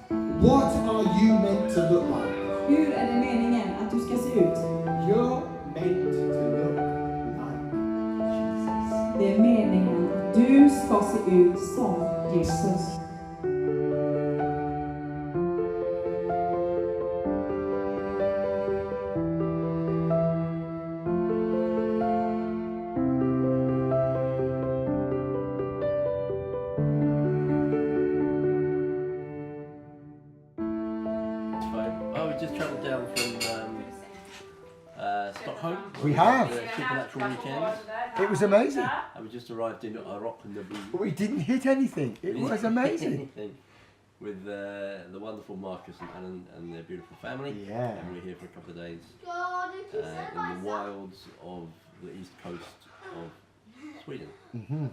What are you meant to look like? Hur är det meningen att du ska se ut? You're meant to look like Jesus. Det är meningen att du ska se ut som Jesus. Just travelled down from Stockholm. We have. Supernatural weekend. It was amazing. And we just arrived in Rockneby. We didn't hit anything. It was amazing. With the wonderful Marcus and Alan and their beautiful family. Yeah. And we're here for a couple of days in the wilds of the east coast of Sweden. Mm-hmm.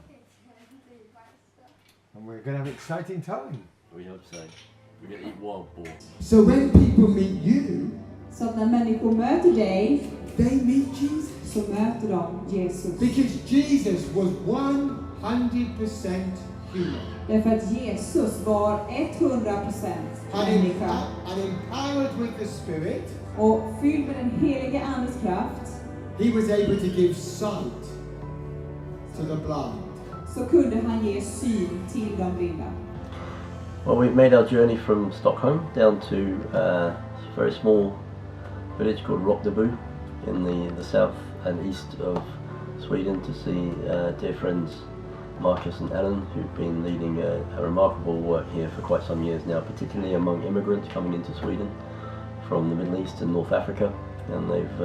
And we're going to have an exciting time. We hope so. We're going to eat wild boar. So when people meet you, Så att när människor möter dig, they meet Jesus. så möter de Jesus. Because Jesus was 100% human. Därför att Jesus var 100% människa. And empowered with the Spirit, Och fylld med den helige Andes kraft, he was able to give sight to the blind. så kunde han ge syn till de blinda. Well, we've made our journey from Stockholm down to a very small village called Rockneby in the south and east of Sweden to see dear friends Marcus and Alan, who've been leading a remarkable work here for quite some years now, particularly among immigrants coming into Sweden from the Middle East and North Africa. And they've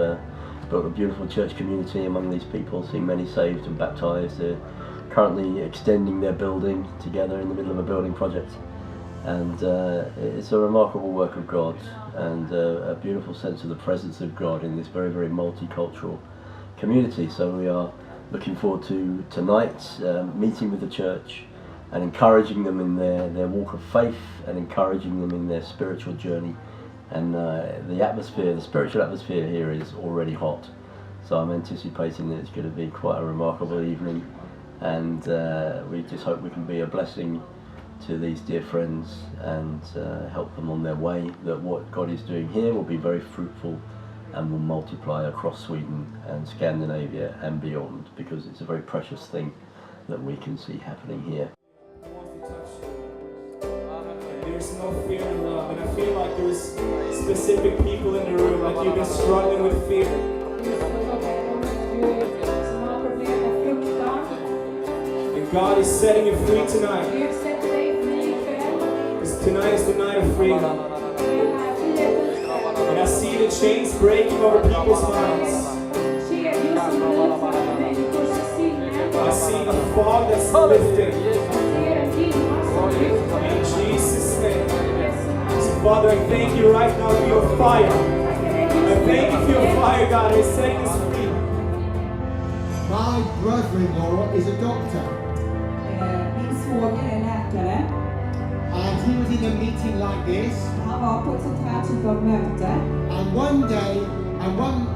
built a beautiful church community among these people, seen many saved and baptized. They're currently extending their building together in the middle of a building project. And it's a remarkable work of God and a beautiful sense of the presence of God in this very, very multicultural community. So we are looking forward to tonight meeting with the church and encouraging them in their walk of faith and encouraging them in their spiritual journey. And the spiritual atmosphere here is already hot. So I'm anticipating that it's going to be quite a remarkable evening, and we just hope we can be a blessing to these dear friends and help them on their way, that what God is doing here will be very fruitful and will multiply across Sweden and Scandinavia and beyond, because it's a very precious thing that we can see happening here. There's no fear in love, and I feel like there's specific people in the room, like you've been struggling with fear. And God is setting you free tonight. Because tonight is the night of freedom. And I see the chains breaking over people's minds. I see a fog that's lifting. In Jesus' name. So Father, I thank you right now for your fire. I thank you for your fire, God. I setting us free. My brother-in-law is a doctor. Min svåger är läkare. And he was in a meeting like this. Han var på ett sånt här typ av möte. And one day, and one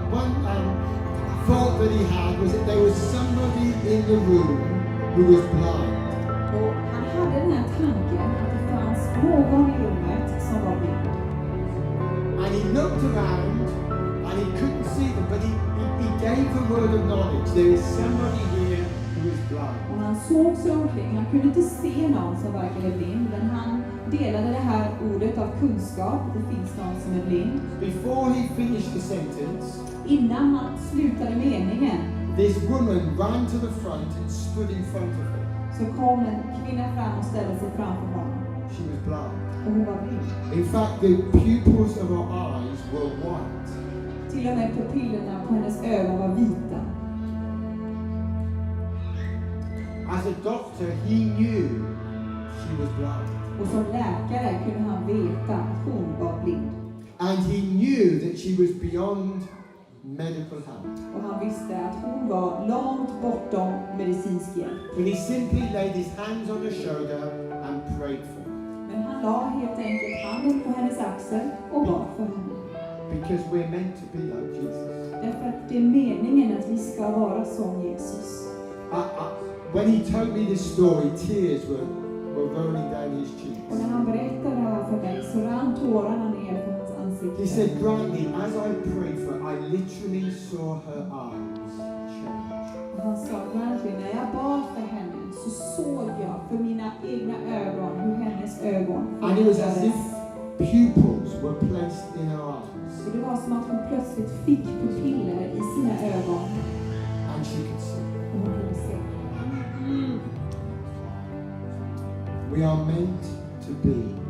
thought that he had was that there was somebody in the room who was blind. Och han hade den här tanken att det fanns någon i rummet som var blind. And he looked around and he couldn't see them, but he gave the word of knowledge. There is somebody here who is blind. Och han såg sig omkring. Han kunde inte se någon som verkligen är blind, men han delade det här ordet av kunskap. Det finns någon som är blind. Before he finished the sentence, innan han slutade meningen, this woman ran to the front and stood in front of him. så kom en kvinna fram och ställde sig framför honom. She was blind. Och hon var blind. In fact, the pupils of her eyes were white. Till och med pupillerna på hennes ögon var vita. As a doctor, he knew she was blind. Och som läkare kunde han veta att hon var blind. And he knew that she was beyond medical help. Och han visste att hon var långt bortom medicinsk hjälp. But he simply laid his hands on her shoulder and prayed for her. Men han la helt enkelt handen på hennes axel och bad för henne. Because we're meant to be like Jesus. Därför att det är meningen att vi ska vara som Jesus. When he told me this story, tears were rolling down his cheeks. Och när han berättade det här för mig He said, brightly, as I prayed for her, I literally saw her eyes change. Och han sa verkligen, när jag bad för henne så såg jag för mina egna ögon hur hennes ögon And it was as förändrades. if pupils were placed in her eyes. Och det var som att hon plötsligt fick pupiller i sina ögon. And she could see. Och hon kunde se. We are meant to be